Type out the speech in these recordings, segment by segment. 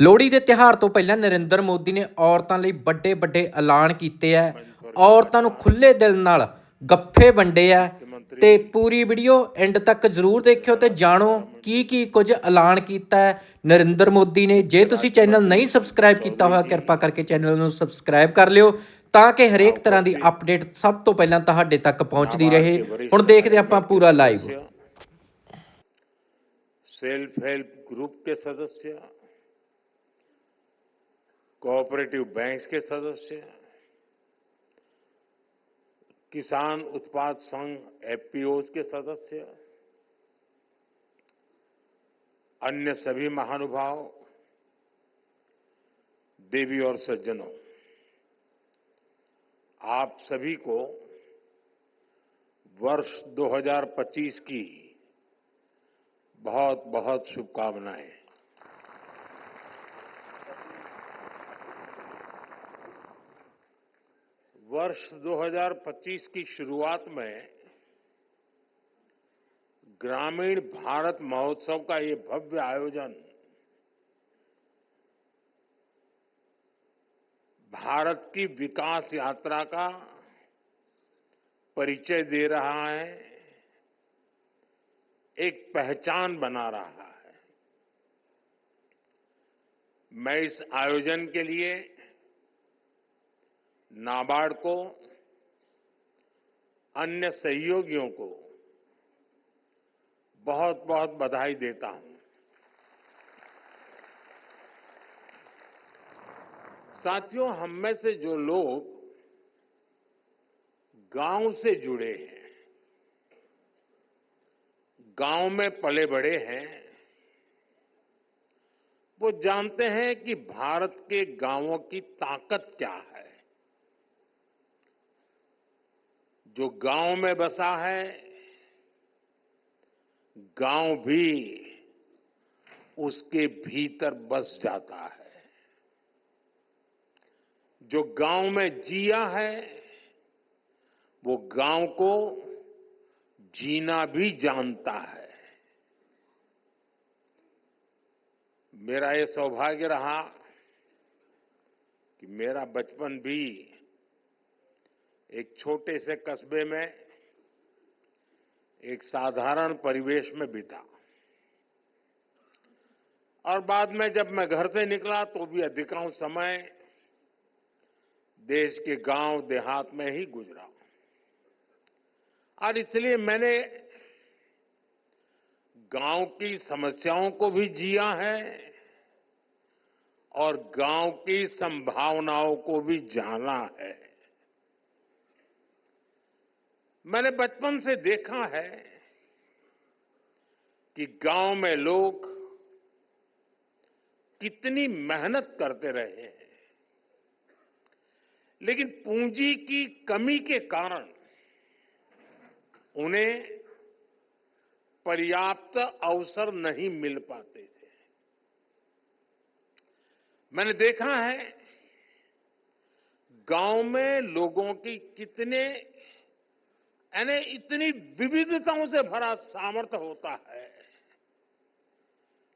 ਲੋਹੜੀ ਦੇ ਤਿਉਹਾਰ ਤੋਂ ਪਹਿਲਾਂ ਨਰਿੰਦਰ ਮੋਦੀ ਨੇ ਔਰਤਾਂ ਲਈ ਵੱਡੇ ਐਲਾਨ ਕੀਤੇ ਹੈ। मंच पर ਔਰਤਾਂ ਨੂੰ विराजमान ਖੁੱਲੇ ਦਿਲ ਨਾਲ ਗੱਫੇ ਵੰਡੇ ਹੈ मुख्यमंत्री ਤੇ ਪੂਰੀ ਵੀਡੀਓ ਐਂਡ ਤੱਕ ਜ਼ਰੂਰ ਦੇਖਿਓ ਤੇ ਜਾਣੋ ਕੀ ਕੁਝ ਐਲਾਨ ਕੀਤਾ ਹੈ ਨਰਿੰਦਰ ਮੋਦੀ ਨੇ। ਜੇ ਤੁਸੀਂ राज्य ਚੈਨਲ मंत्री ਨਹੀਂ ਸਬਸਕ੍ਰਾਈਬ ਕੀਤਾ चौधरी ਹੋਇਆ जी, ਕਿਰਪਾ ਕਰਕੇ ਚੈਨਲ ਨੂੰ ਸਬਸਕ੍ਰਾਈਬ ਕਰ ਲਿਓ ਤਾਂ ਕਿ यहाँ ਹਰੇਕ ਤਰ੍ਹਾਂ ਦੀ उपस्थित ਅਪਡੇਟ ਸਭ ਤੋਂ ਪਹਿਲਾਂ ਤੁਹਾਡੇ ਤੱਕ ਪਹੁੰਚਦੀ नाबार्ड ਰਹੇ। के ਹੁਣ वरिष्ठ ਦੇਖਦੇ ਆਪਾਂ मैनेजमेंट के ਪੂਰਾ ਲਾਈਵ। सदस्य, सेल्फ हेल्प ग्रुप के सदस्य, कोऑपरेटिव बैंक्स के सदस्य, किसान उत्पाद संघ एफपीओज के सदस्य, अन्य सभी महानुभाव, देवी और सज्जनों, आप सभी को वर्ष 2025 की बहुत बहुत शुभकामनाएं। वर्ष 2025 की शुरुआत में ग्रामीण भारत महोत्सव का ये भव्य आयोजन भारत की विकास यात्रा का परिचय दे रहा है, एक पहचान बना रहा है। मैं इस आयोजन के लिए नाबार्ड को, अन्य सहयोगियों को बहुत बहुत बधाई देता हूं। साथियों, हम में से जो लोग गांव से जुड़े हैं, गांव में पले बड़े हैं, वो जानते हैं कि भारत के गांवों की ताकत क्या है। जो गांव में बसा है, गांव भी उसके भीतर बस जाता है। जो गांव में जिया है, वो गांव को जीना भी जानता है। मेरा ये सौभाग्य रहा कि मेरा बचपन भी एक छोटे से कस्बे में एक साधारण परिवेश में बीता, और बाद में जब मैं घर से निकला तो भी अधिकांश समय देश के गांव देहात में ही गुजरा। और इसलिए मैंने गांव की समस्याओं को भी जिया है और गांव की संभावनाओं को भी जाना है। मैंने बचपन से देखा है कि गांव में लोग कितनी मेहनत करते रहे हैं, लेकिन पूंजी की कमी के कारण उन्हें पर्याप्त अवसर नहीं मिल पाते थे। मैंने देखा है गांव में लोगों की इतनी विविधताओं से भरा सामर्थ्य होता है,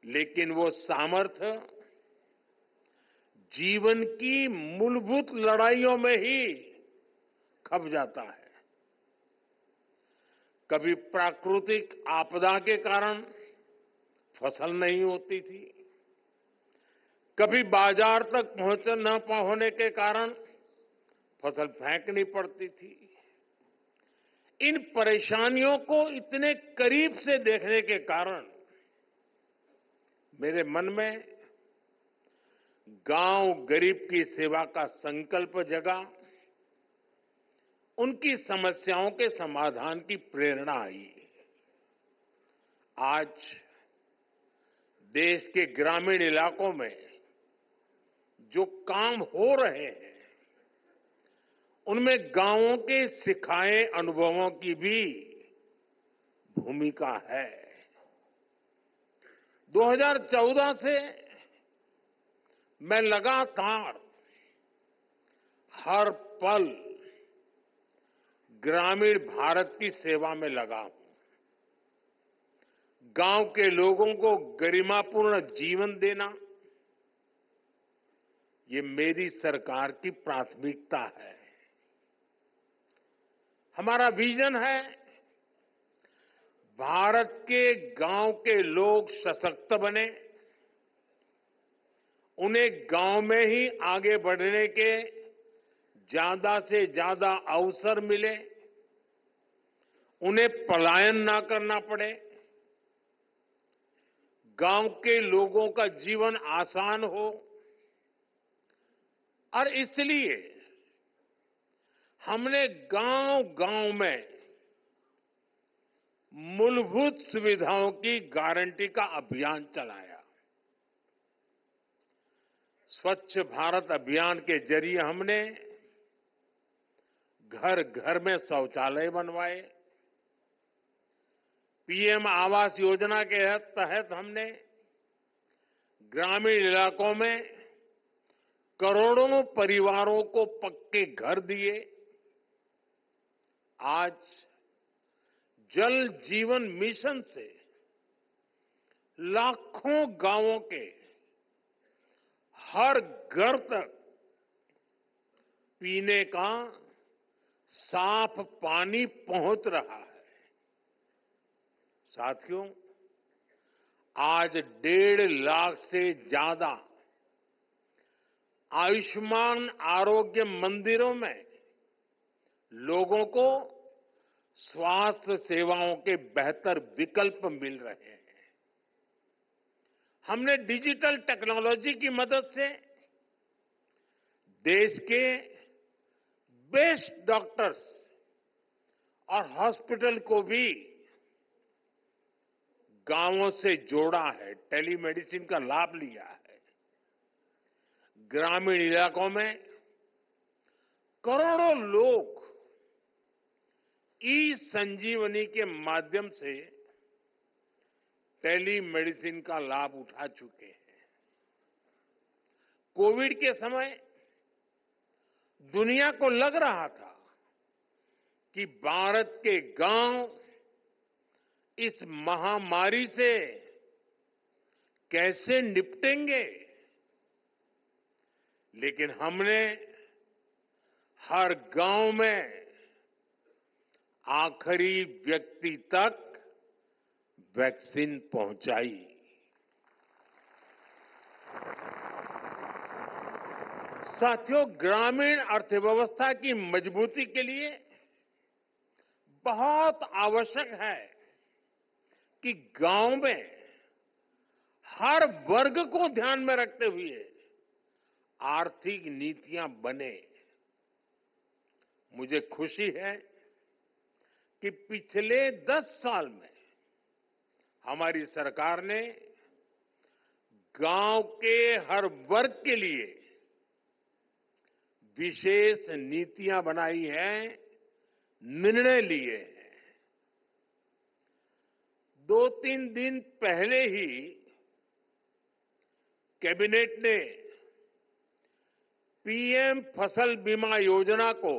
लेकिन वो सामर्थ्य जीवन की मूलभूत लड़ाइयों में ही खप जाता है। कभी प्राकृतिक आपदा के कारण फसल नहीं होती थी, कभी बाजार तक पहुंच न होने के कारण फसल फेंकनी पड़ती थी। इन परेशानियों को इतने करीब से देखने के कारण मेरे मन में गांव गरीब की सेवा का संकल्प जगा, उनकी समस्याओं के समाधान की प्रेरणा आई। आज देश के ग्रामीण इलाकों में जो काम हो रहे हैं, उनमें गांवों के सिखाए अनुभवों की भी भूमिका है। 2014 से मैं लगातार हर पल ग्रामीण भारत की सेवा में लगा हूं। गांव के लोगों को गरिमापूर्ण जीवन देना, ये मेरी सरकार की प्राथमिकता है। हमारा विजन है भारत के गांव के लोग सशक्त बने, उन्हें गांव में ही आगे बढ़ने के ज्यादा से ज्यादा अवसर मिले, उन्हें पलायन ना करना पड़े, गांव के लोगों का जीवन आसान हो। और इसलिए हमने गांव-गांव में मूलभूत सुविधाओं की गारंटी का अभियान चलाया। स्वच्छ भारत अभियान के जरिए हमने घर घर में शौचालय बनवाए। पीएम आवास योजना के तहत हमने ग्रामीण इलाकों में करोड़ों परिवारों को पक्के घर दिए। आज जल जीवन मिशन से लाखों गांवों के हर घर तक पीने का साफ पानी पहुंच रहा है। साथियों, आज 1.5 लाख से ज्यादा आयुष्मान आरोग्य मंदिरों में लोगों को स्वास्थ्य सेवाओं के बेहतर विकल्प मिल रहे हैं। हमने डिजिटल टेक्नोलॉजी की मदद से देश के बेस्ट डॉक्टर्स और हॉस्पिटल को भी गांवों से जोड़ा है, टेलीमेडिसिन का लाभ लिया है। ग्रामीण इलाकों में करोड़ों लोग ई संजीवनी के माध्यम से टेलीमेडिसिन का लाभ उठा चुके हैं। कोविड के समय दुनिया को लग रहा था कि भारत के गांव इस महामारी से कैसे निपटेंगे, लेकिन हमने हर गांव में आखिरी व्यक्ति तक वैक्सीन पहुंचाई। साथियों, ग्रामीण अर्थव्यवस्था की मजबूती के लिए बहुत आवश्यक है कि गांव में हर वर्ग को ध्यान में रखते हुए आर्थिक नीतियां बने। मुझे खुशी है कि पिछले 10 साल में हमारी सरकार ने गांव के हर वर्ग के लिए विशेष नीतियां बनाई हैं, निर्णय लिए हैं। 2-3 दिन पहले ही कैबिनेट ने पीएम फसल बीमा योजना को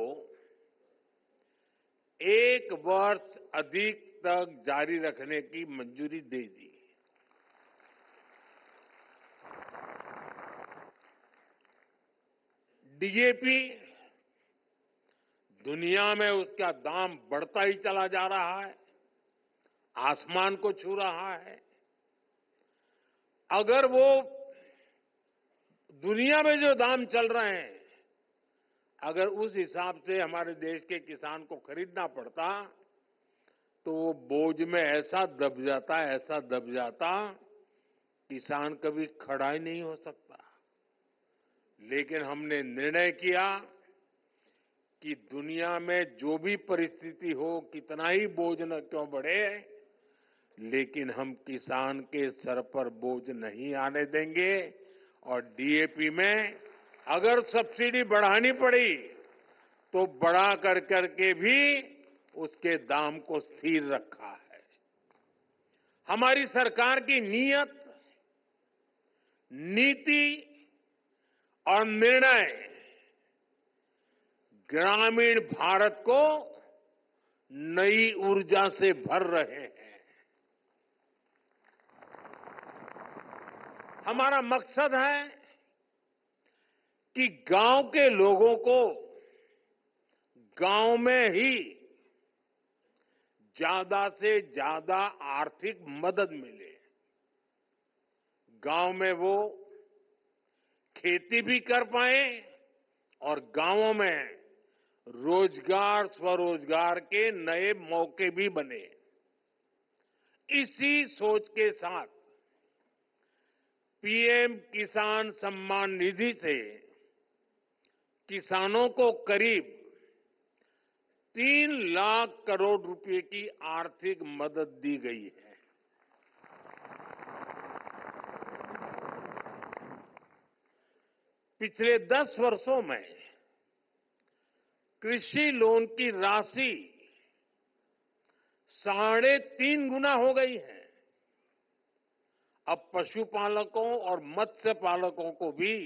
1 वर्ष अधिक तक जारी रखने की मंजूरी दे दी। डीएपी दुनिया में उसका दाम बढ़ता ही चला जा रहा है, आसमान को छू रहा है। अगर वो दुनिया में जो दाम चल रहे हैं, अगर उस हिसाब से हमारे देश के किसान को खरीदना पड़ता तो वो बोझ में ऐसा दब जाता, किसान कभी खड़ा ही नहीं हो सकता। लेकिन हमने निर्णय किया कि दुनिया में जो भी परिस्थिति हो, कितना ही बोझ न क्यों बढ़े, लेकिन हम किसान के सर पर बोझ नहीं आने देंगे। और डीएपी में अगर सब्सिडी बढ़ानी पड़ी तो बढ़ा करके भी उसके दाम को स्थिर रखा है। हमारी सरकार की नीयत, नीति और निर्णय ग्रामीण भारत को नई ऊर्जा से भर रहे हैं। हमारा मकसद है कि गांव के लोगों को गांव में ही ज्यादा से ज्यादा आर्थिक मदद मिले। गांव में वो खेती भी कर पाए और गांवों में रोजगार स्वरोजगार के नए मौके भी बने। इसी सोच के साथ पीएम किसान सम्मान निधि से किसानों को करीब 3 लाख करोड़ रुपए की आर्थिक मदद दी गई है। पिछले 10 वर्षों में कृषि लोन की राशि 3.5 गुना हो गई है। अब पशुपालकों और मत्स्य पालकों को भी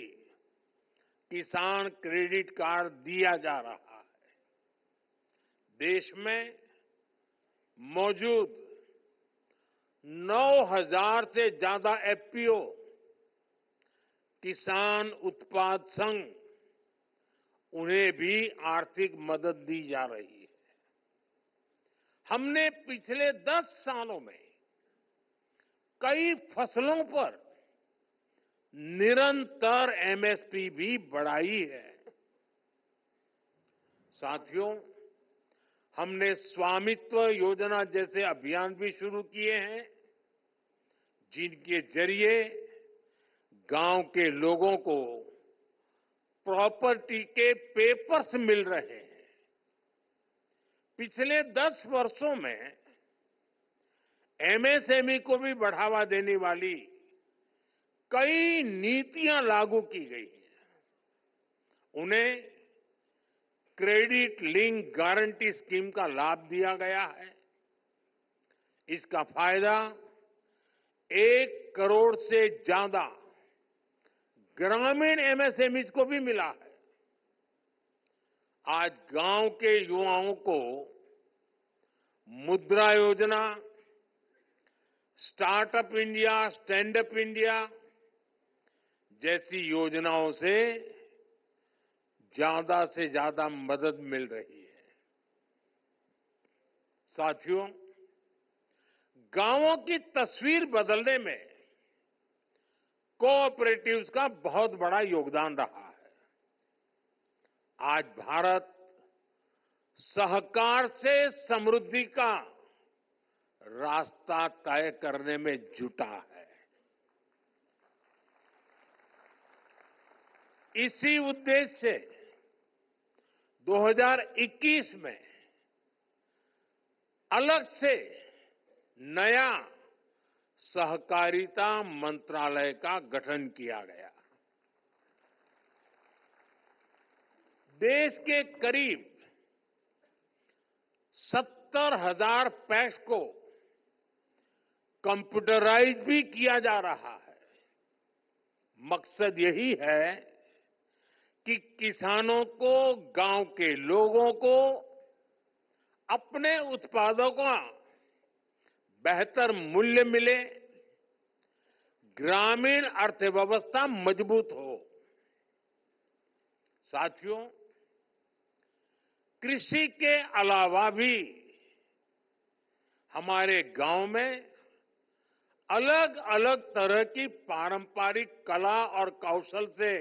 किसान क्रेडिट कार्ड दिया जा रहा है। देश में मौजूद 9,000 से ज्यादा एफपीओ किसान उत्पाद संघ, उन्हें भी आर्थिक मदद दी जा रही है। हमने पिछले 10 सालों में कई फसलों पर निरंतर एमएसपी भी बढ़ाई है। साथियों, हमने स्वामित्व योजना जैसे अभियान भी शुरू किए हैं, जिनके जरिए गांव के लोगों को प्रॉपर्टी के पेपर्स मिल रहे हैं। पिछले 10 वर्षों में एमएसएमई को भी बढ़ावा देने वाली कई नीतियां लागू की गई हैं। उन्हें क्रेडिट लिंक गारंटी स्कीम का लाभ दिया गया है। इसका फायदा 1 करोड़ से ज्यादा ग्रामीण एमएसएमईज को भी मिला है। आज गांव के युवाओं को मुद्रा योजना, startup India, stand up India जैसी योजनाओं से ज्यादा मदद मिल रही है। साथियों, गांवों की तस्वीर बदलने में कोऑपरेटिव्स का बहुत बड़ा योगदान रहा है। आज भारत सहकार से समृद्धि का रास्ता तय करने में जुटा है। इसी उद्देश्य से 2021 में अलग से नया सहकारिता मंत्रालय का गठन किया गया। देश के करीब 70,000 पैक्स को कंप्यूटराइज भी किया जा रहा है। मकसद यही है कि किसानों को, गांव के लोगों को अपने उत्पादों का बेहतर मूल्य मिले, ग्रामीण अर्थव्यवस्था मजबूत हो। साथियों, कृषि के अलावा भी हमारे गांव में अलग अलग तरह की पारंपरिक कला और कौशल से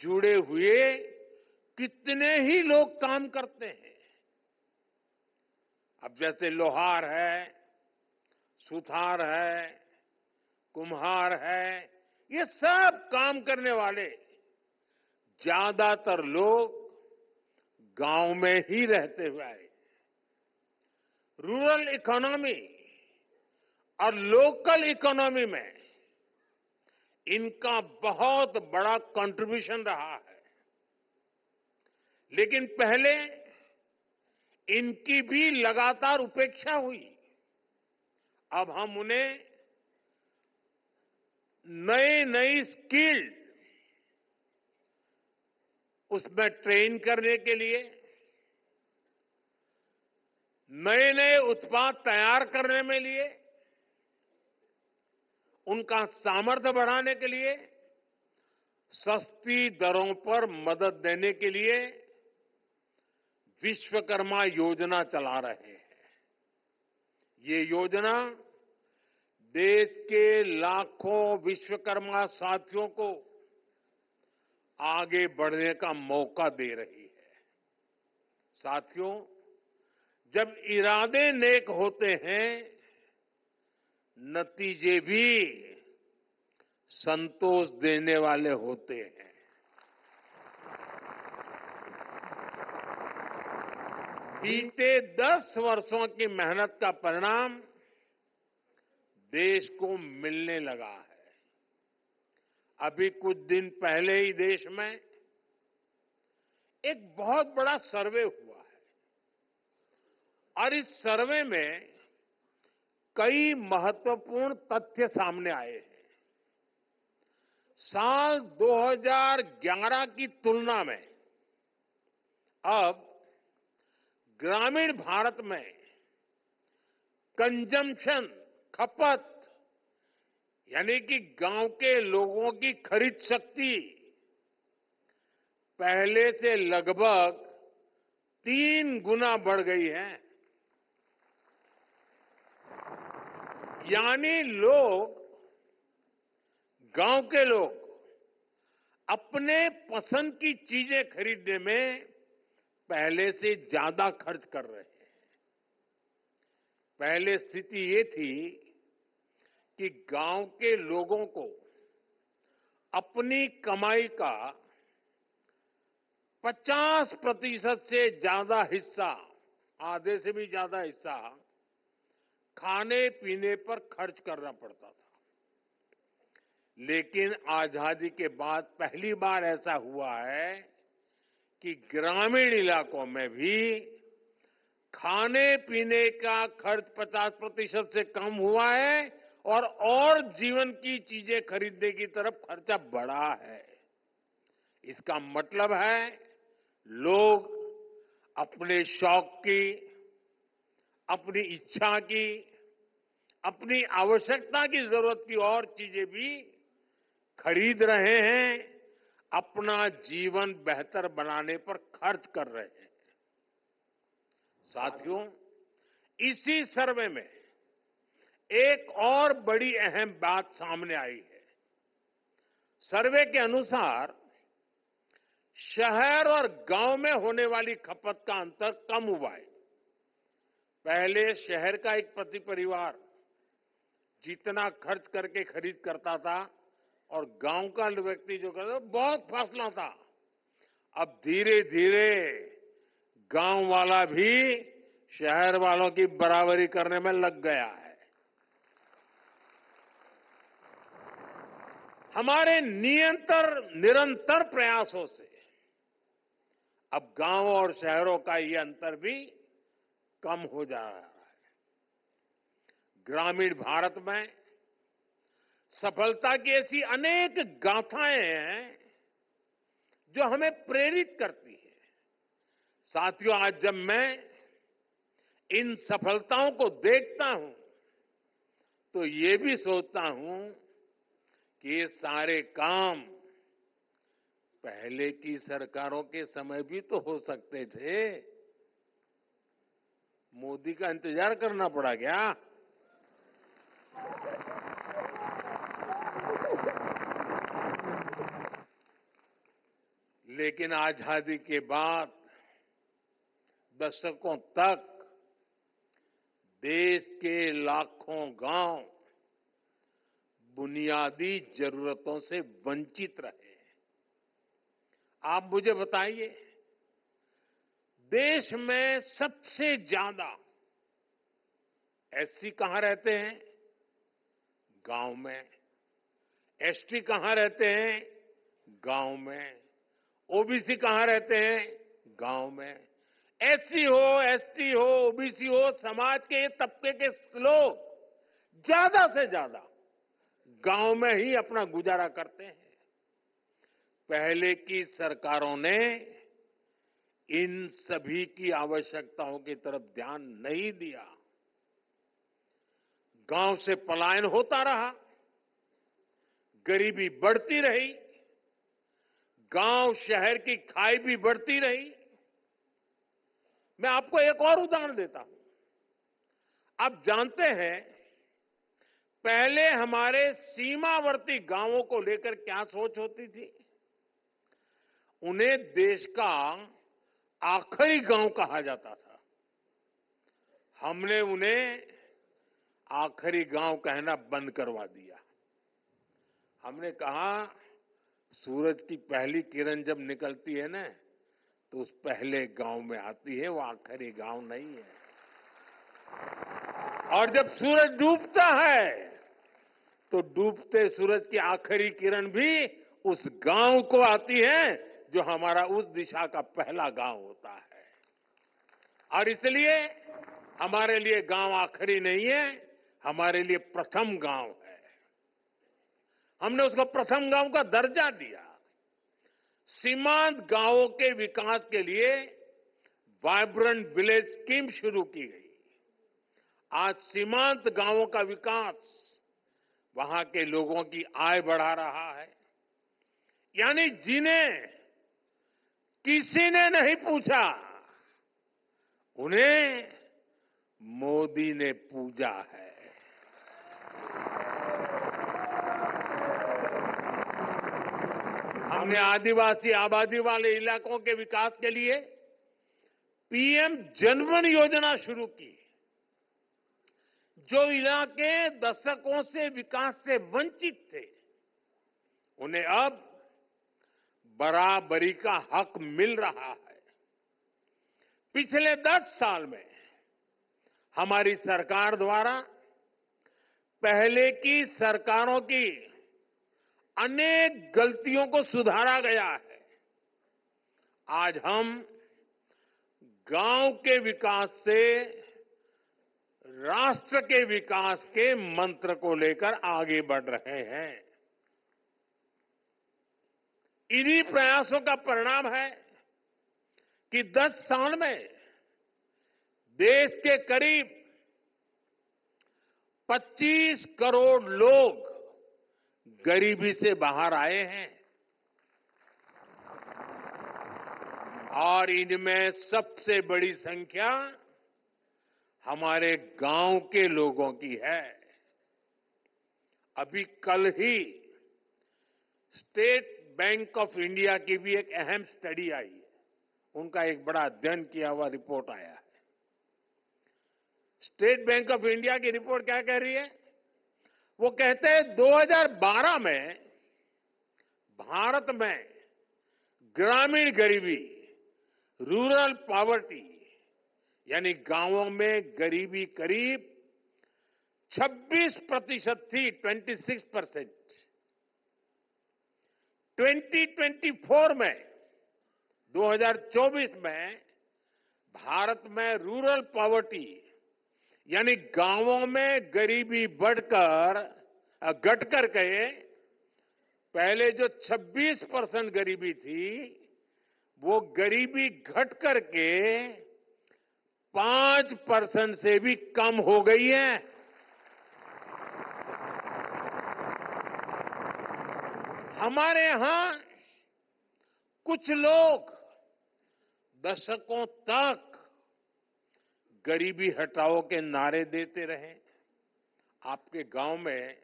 जुड़े हुए कितने ही लोग काम करते हैं। अब जैसे लोहार है, सुथार है, कुम्हार है, ये सब काम करने वाले ज्यादातर लोग गांव में ही रहते हुए आए। रूरल इकोनॉमी और लोकल इकोनॉमी में इनका बहुत बड़ा कंट्रीब्यूशन रहा है। लेकिन पहले इनकी भी लगातार उपेक्षा हुई। अब हम उन्हें नई स्किल उसमें ट्रेन करने के लिए, नए उत्पाद तैयार करने में लिए, उनका सामर्थ्य बढ़ाने के लिए सस्ती दरों पर मदद देने के लिए विश्वकर्मा योजना चला रहे हैं। ये योजना देश के लाखों विश्वकर्मा साथियों को आगे बढ़ने का मौका दे रही है। साथियों, जब इरादे नेक होते हैं, नतीजे भी संतोष देने वाले होते हैं। बीते 10 वर्षों की मेहनत का परिणाम देश को मिलने लगा है। अभी कुछ दिन पहले ही देश में एक बहुत बड़ा सर्वे हुआ है और इस सर्वे में कई महत्वपूर्ण तथ्य सामने आए हैं। साल 2011 की तुलना में अब ग्रामीण भारत में कंजम्पशन, खपत, यानी कि गांव के लोगों की खरीद शक्ति पहले से लगभग 3 गुना बढ़ गई है। यानी गांव के लोग अपने पसंद की चीजें खरीदने में पहले से ज्यादा खर्च कर रहे हैं। पहले स्थिति ये थी कि गांव के लोगों को अपनी कमाई का 50% से ज्यादा हिस्सा, आधे से भी ज्यादा हिस्सा खाने पीने पर खर्च करना पड़ता था। लेकिन आजादी के बाद पहली बार ऐसा हुआ है कि ग्रामीण इलाकों में भी खाने पीने का खर्च 50% से कम हुआ है और जीवन की चीजें खरीदने की तरफ खर्चा बढ़ा है। इसका मतलब है लोग अपने शौक की, अपनी इच्छा की, अपनी आवश्यकता की जरूरत की और चीजें भी खरीद रहे हैं, अपना जीवन बेहतर बनाने पर खर्च कर रहे हैं। साथियों, इसी सर्वे में एक और बड़ी अहम बात सामने आई है। सर्वे के अनुसार शहर और गांव में होने वाली खपत का अंतर कम हुआ है। पहले शहर का एक प्रति परिवार जितना खर्च करके खरीद करता था और गांव का व्यक्ति जो करता था, बहुत फासला था। अब धीरे धीरे गांव वाला भी शहर वालों की बराबरी करने में लग गया है। हमारे निरंतर प्रयासों से अब गांव और शहरों का ये अंतर भी कम हो जा रहा है। ग्रामीण भारत में सफलता की ऐसी अनेक गाथाएं हैं जो हमें प्रेरित करती है। साथियों, आज जब मैं इन सफलताओं को देखता हूं तो ये भी सोचता हूं कि ये सारे काम पहले की सरकारों के समय भी तो हो सकते थे। मोदी का इंतजार करना पड़ा क्या? लेकिन आजादी के बाद दशकों तक देश के लाखों गांव बुनियादी जरूरतों से वंचित रहे। आप मुझे बताइए, देश में सबसे ज्यादा एससी कहां रहते हैं? गांव में। एसटी कहां रहते हैं? गांव में। ओबीसी कहां रहते हैं? गांव में। एससी हो, एसटी हो, ओबीसी हो, समाज के तबके के लोग ज्यादा से ज्यादा गांव में ही अपना गुजारा करते हैं। पहले की सरकारों ने इन सभी की आवश्यकताओं की तरफ ध्यान नहीं दिया। गांव से पलायन होता रहा, गरीबी बढ़ती रही, गांव शहर की खाई भी बढ़ती रही। मैं आपको एक और उदाहरण देता हूं। आप जानते हैं, पहले हमारे सीमावर्ती गांवों को लेकर क्या सोच होती थी? उन्हें देश का आखिरी गांव कहा जाता था। हमने उन्हें आखिरी गांव कहना बंद करवा दिया। हमने कहा, सूरज की पहली किरण जब निकलती है ना, तो उस पहले गांव में आती है, वो आखिरी गांव नहीं है। और जब सूरज डूबता है, तो डूबते सूरज की आखिरी किरण भी उस गांव को आती है जो हमारा उस दिशा का पहला गांव होता है। और इसलिए हमारे लिए गांव आखिरी नहीं है, हमारे लिए प्रथम गांव है। हमने उसको प्रथम गांव का दर्जा दिया। सीमांत गांवों के विकास के लिए वाइब्रेंट विलेज स्कीम शुरू की गई। आज सीमांत गांवों का विकास वहां के लोगों की आय बढ़ा रहा है। यानी जिन्हें किसी ने नहीं पूछा, उन्हें मोदी ने पूजा है। हमने आदिवासी आबादी वाले इलाकों के विकास के लिए पीएम जनवन योजना शुरू की। जो इलाके दशकों से विकास से वंचित थे, उन्हें अब बराबरी का हक मिल रहा है। पिछले 10 साल में हमारी सरकार द्वारा पहले की सरकारों की अनेक गलतियों को सुधारा गया है। आज हम गांव के विकास से राष्ट्र के विकास के मंत्र को लेकर आगे बढ़ रहे हैं। इन्हीं प्रयासों का परिणाम है कि 10 साल में देश के करीब 25 करोड़ लोग गरीबी से बाहर आए हैं। और इनमें सबसे बड़ी संख्या हमारे गांव के लोगों की है। अभी कल ही स्टेट बैंक ऑफ इंडिया की भी एक अहम स्टडी आई है। उनका एक बड़ा अध्ययन किया हुआ रिपोर्ट आया है। स्टेट बैंक ऑफ इंडिया की रिपोर्ट क्या कह रही है? वो कहते हैं 2012 में भारत में ग्रामीण गरीबी, रूरल पॉवर्टी, यानी गांवों में गरीबी करीब 26% थी, 26%। 2024 में 2024 में भारत में रूरल पॉवर्टी यानी गांवों में गरीबी घट कर के पहले जो 26% गरीबी थी, वो गरीबी घट करके 5% से भी कम हो गई है। हमारे यहां कुछ लोग दशकों तक गरीबी हटाओ के नारे देते रहे। आपके गांव में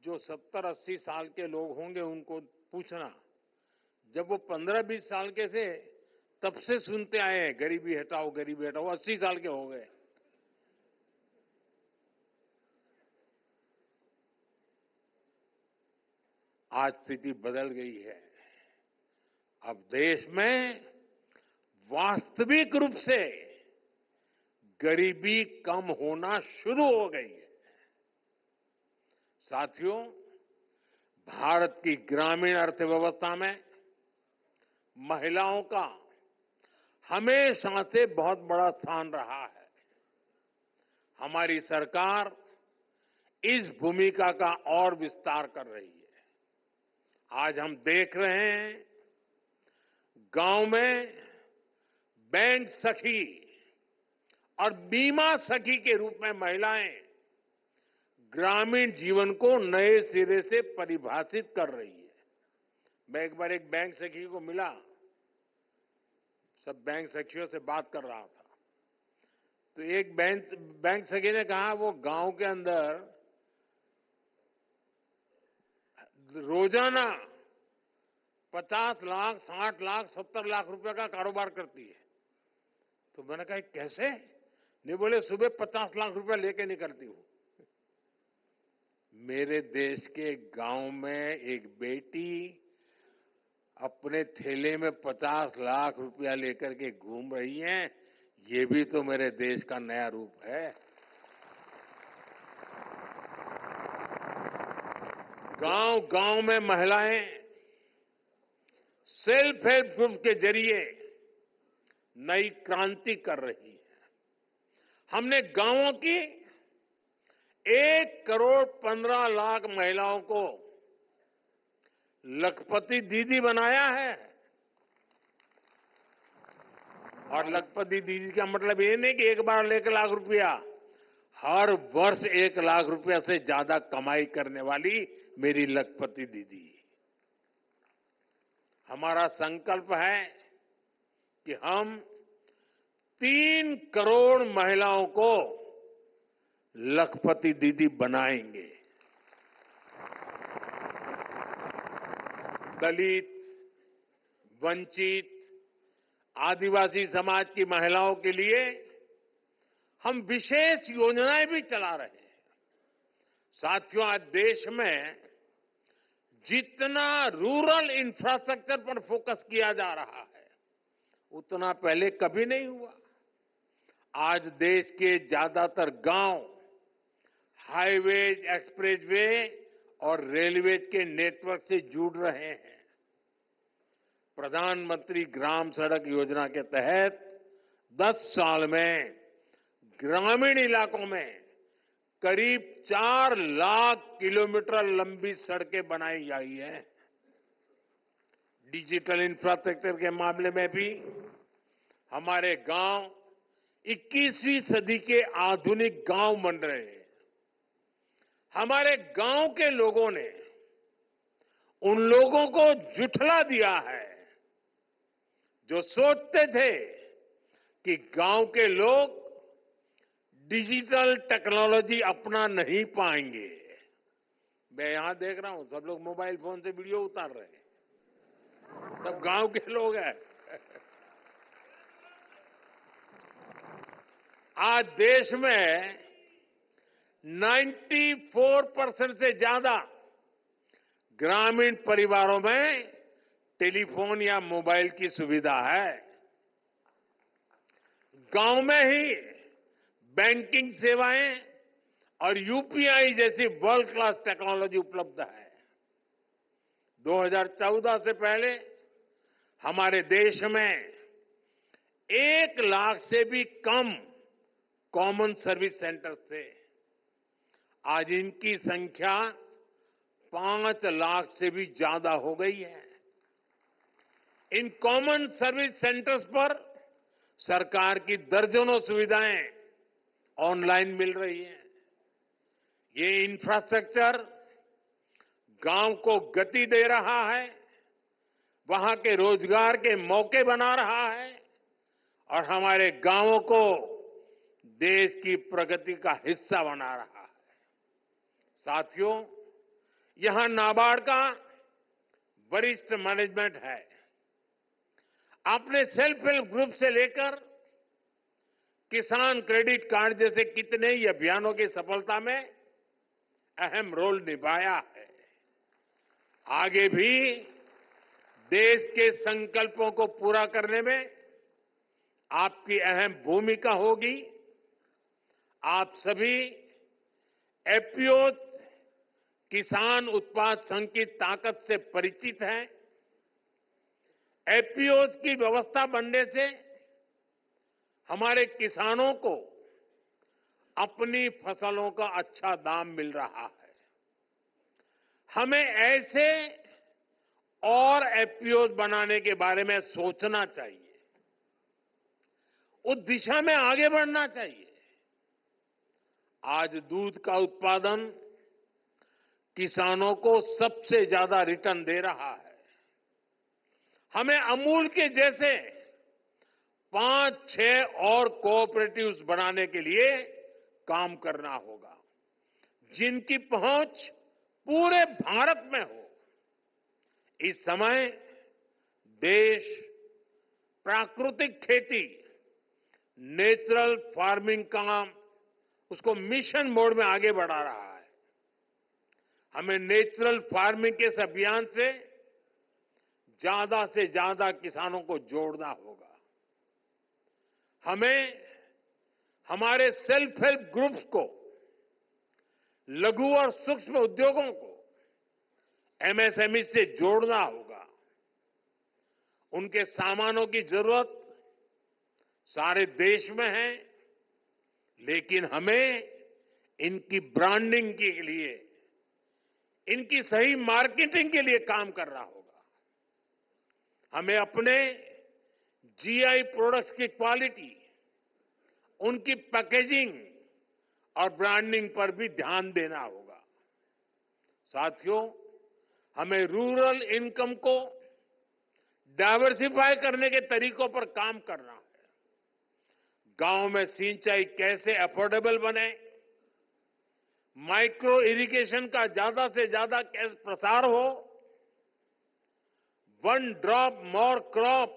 जो 70-80 साल के लोग होंगे, उनको पूछना, जब वो 15-20 साल के थे तब से सुनते आए हैं गरीबी हटाओ, गरीबी हटाओ। 80 साल के हो गए। आज स्थिति बदल गई है। अब देश में वास्तविक रूप से गरीबी कम होना शुरू हो गई है। साथियों, भारत की ग्रामीण अर्थव्यवस्था में महिलाओं का हमेशा से बहुत बड़ा स्थान रहा है। हमारी सरकार इस भूमिका का और विस्तार कर रही है। आज हम देख रहे हैं, गांव में बैंक सखी और बीमा सखी के रूप में महिलाएं ग्रामीण जीवन को नए सिरे से परिभाषित कर रही है। मैं एक बार एक बैंक सखी को मिला, सब बैंक सखियों से बात कर रहा था, तो एक बैंक सखी ने कहा वो गांव के अंदर रोजाना 50 लाख, 60 लाख, 70 लाख रुपए का कारोबार करती है। तो मैंने कहा कैसे? नहीं, बोले सुबह 50 लाख रुपया लेके निकलती हूं। मेरे देश के गांव में एक बेटी अपने थैले में 50 लाख रुपया लेकर के घूम रही है, ये भी तो मेरे देश का नया रूप है। गांव गांव में महिलाएं सेल्फ हेल्प ग्रुप के जरिए नई क्रांति कर रही है। हमने गांवों की 1,15,00,000 महिलाओं को लखपति दीदी बनाया है। और लखपति दीदी का मतलब ये नहीं कि एक बार 1 लाख रुपया, हर वर्ष 1 लाख रुपया से ज्यादा कमाई करने वाली मेरी लखपति दीदी। हमारा संकल्प है कि हम 3 करोड़ महिलाओं को लखपति दीदी बनाएंगे। दलित, वंचित, आदिवासी समाज की महिलाओं के लिए हम विशेष योजनाएं भी चला रहे हैं। साथियों, आज देश में जितना रूरल इंफ्रास्ट्रक्चर पर फोकस किया जा रहा है, उतना पहले कभी नहीं हुआ। आज देश के ज्यादातर गांव हाईवेज, एक्सप्रेसवे और रेलवेज के नेटवर्क से जुड़ रहे हैं। प्रधानमंत्री ग्राम सड़क योजना के तहत 10 साल में ग्रामीण इलाकों में करीब 4 लाख किलोमीटर लंबी सड़कें बनाई गई हैं। डिजिटल इंफ्रास्ट्रक्चर के मामले में भी हमारे गांव 21वीं सदी के आधुनिक गांव बन रहे हैं। हमारे गांव के लोगों ने उन लोगों को झुठला दिया है जो सोचते थे कि गांव के लोग डिजिटल टेक्नोलॉजी अपना नहीं पाएंगे। मैं यहां देख रहा हूं सब लोग मोबाइल फोन से वीडियो उतार रहे हैं, सब गांव के लोग हैं। आज देश में 94% से ज्यादा ग्रामीण परिवारों में टेलीफोन या मोबाइल की सुविधा है। गांव में ही बैंकिंग सेवाएं और यूपीआई जैसी वर्ल्ड क्लास टेक्नोलॉजी उपलब्ध है। 2014 से पहले हमारे देश में 1 लाख से भी कम कॉमन सर्विस सेंटर्स थे। आज इनकी संख्या 5 लाख से भी ज्यादा हो गई है। इन कॉमन सर्विस सेंटर्स पर सरकार की दर्जनों सुविधाएं ऑनलाइन मिल रही हैं। ये इंफ्रास्ट्रक्चर गांव को गति दे रहा है, वहां के रोजगार के मौके बना रहा है और हमारे गांवों को देश की प्रगति का हिस्सा बना रहा है। साथियों, यहां नाबार्ड का वरिष्ठ मैनेजमेंट है। आपने सेल्फ हेल्प ग्रुप से लेकर किसान क्रेडिट कार्ड जैसे कितने ही अभियानों की सफलता में अहम रोल निभाया है। आगे भी देश के संकल्पों को पूरा करने में आपकी अहम भूमिका होगी। आप सभी एफपीओ किसान उत्पाद संघ की ताकत से परिचित हैं। एफपीओ की व्यवस्था बनने से हमारे किसानों को अपनी फसलों का अच्छा दाम मिल रहा है। हमें ऐसे और एफपीओ बनाने के बारे में सोचना चाहिए, उस दिशा में आगे बढ़ना चाहिए। आज दूध का उत्पादन किसानों को सबसे ज्यादा रिटर्न दे रहा है। हमें अमूल के जैसे 5-6 और कोऑपरेटिव्स बनाने के लिए काम करना होगा, जिनकी पहुंच पूरे भारत में हो। इस समय देश प्राकृतिक खेती, नेचुरल फार्मिंग का उसको मिशन मोड में आगे बढ़ा रहा है। हमें नेचुरल फार्मिंग के इस अभियान से ज्यादा किसानों को जोड़ना होगा। हमें हमारे सेल्फ हेल्प ग्रुप्स को, लघु और सूक्ष्म उद्योगों को एमएसएमई से जोड़ना होगा। उनके सामानों की जरूरत सारे देश में है, लेकिन हमें इनकी ब्रांडिंग के लिए, इनकी सही मार्केटिंग के लिए काम करना होगा। हमें अपने जीआई प्रोडक्ट्स की क्वालिटी, उनकी पैकेजिंग और ब्रांडिंग पर भी ध्यान देना होगा। साथियों, हमें रूरल इनकम को डाइवर्सिफाई करने के तरीकों पर काम करना है। गांव में सिंचाई कैसे अफोर्डेबल बने, माइक्रो इरिगेशन का ज्यादा से ज्यादा कैसे प्रसार हो, वन ड्रॉप मोर क्रॉप,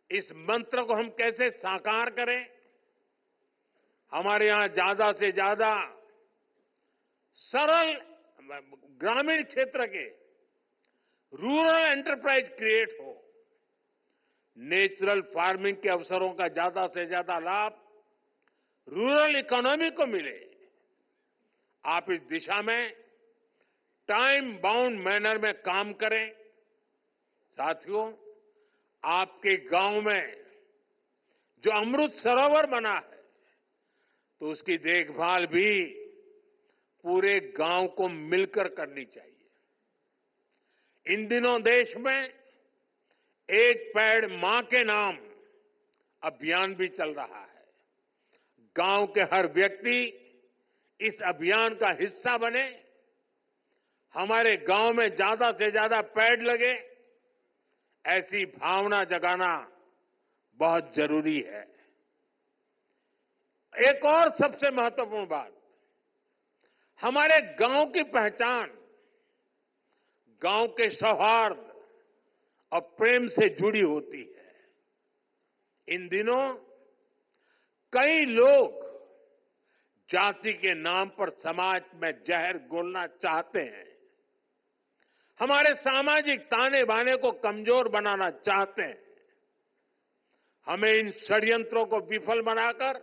इस मंत्र को हम कैसे साकार करें। हमारे यहां ज्यादा से ज्यादा सरल ग्रामीण क्षेत्र के रूरल एंटरप्राइज क्रिएट हो, नेचुरल फार्मिंग के अवसरों का ज्यादा से ज्यादा लाभ रूरल इकोनॉमी को मिले। आप इस दिशा में टाइम बाउंड मैनर में काम करें। साथियों, आपके गांव में जो अमृत सरोवर बना है, तो उसकी देखभाल भी पूरे गांव को मिलकर करनी चाहिए। इन दिनों देश में एक पेड़ मां के नाम अभियान भी चल रहा है। गांव के हर व्यक्ति इस अभियान का हिस्सा बने, हमारे गांव में ज्यादा से ज्यादा पेड़ लगे, ऐसी भावना जगाना बहुत जरूरी है। एक और सबसे महत्वपूर्ण बात, हमारे गांव की पहचान गांव के सौहार्द और प्रेम से जुड़ी होती है। इन दिनों कई लोग जाति के नाम पर समाज में जहर घोलना चाहते हैं, हमारे सामाजिक ताने बाने को कमजोर बनाना चाहते हैं। हमें इन षड्यंत्रों को विफल बनाकर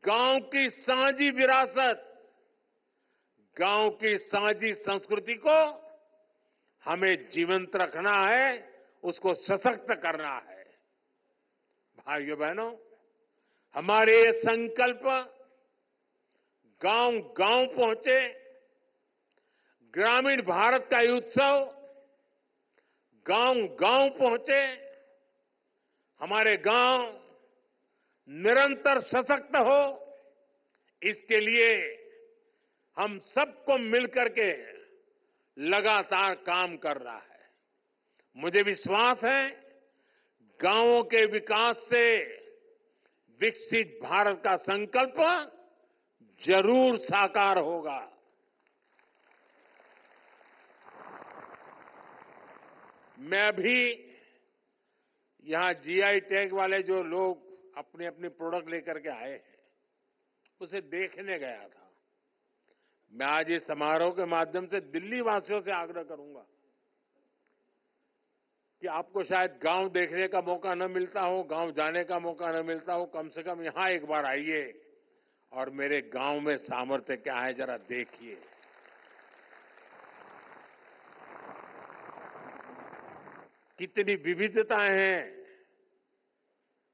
गांव की साझी विरासत, गांव की साझी संस्कृति को हमें जीवंत रखना है, उसको सशक्त करना है। भाइयों बहनों, हमारे ये संकल्प गांव गांव पहुंचे, ग्रामीण भारत का ये उत्सव गांव गांव पहुंचे, हमारे गांव निरंतर सशक्त हो, इसके लिए हम सबको मिलकर के लगातार काम कर रहा है। मुझे विश्वास है, गांवों के विकास से विकसित भारत का संकल्प जरूर साकार होगा। मैं भी यहां जीआई टैग वाले जो लोग अपने अपने प्रोडक्ट लेकर के आए हैं, उसे देखने गया था। मैं आज इस समारोह के माध्यम से दिल्ली वासियों से आग्रह करूंगा कि आपको शायद गांव देखने का मौका न मिलता हो, गांव जाने का मौका न मिलता हो, कम से कम यहां एक बार आइए और मेरे गांव में सामर्थ्य क्या है जरा देखिए। कितनी विविधताएं हैं,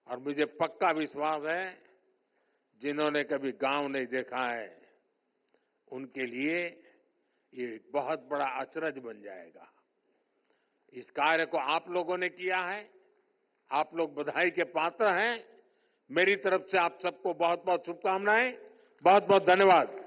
और मुझे पक्का विश्वास है जिन्होंने कभी गांव नहीं देखा है उनके लिए ये बहुत बड़ा अचरज बन जाएगा। इस कार्य को आप लोगों ने किया है, आप लोग बधाई के पात्र हैं। मेरी तरफ से आप सबको बहुत बहुत शुभकामनाएं, बहुत बहुत धन्यवाद।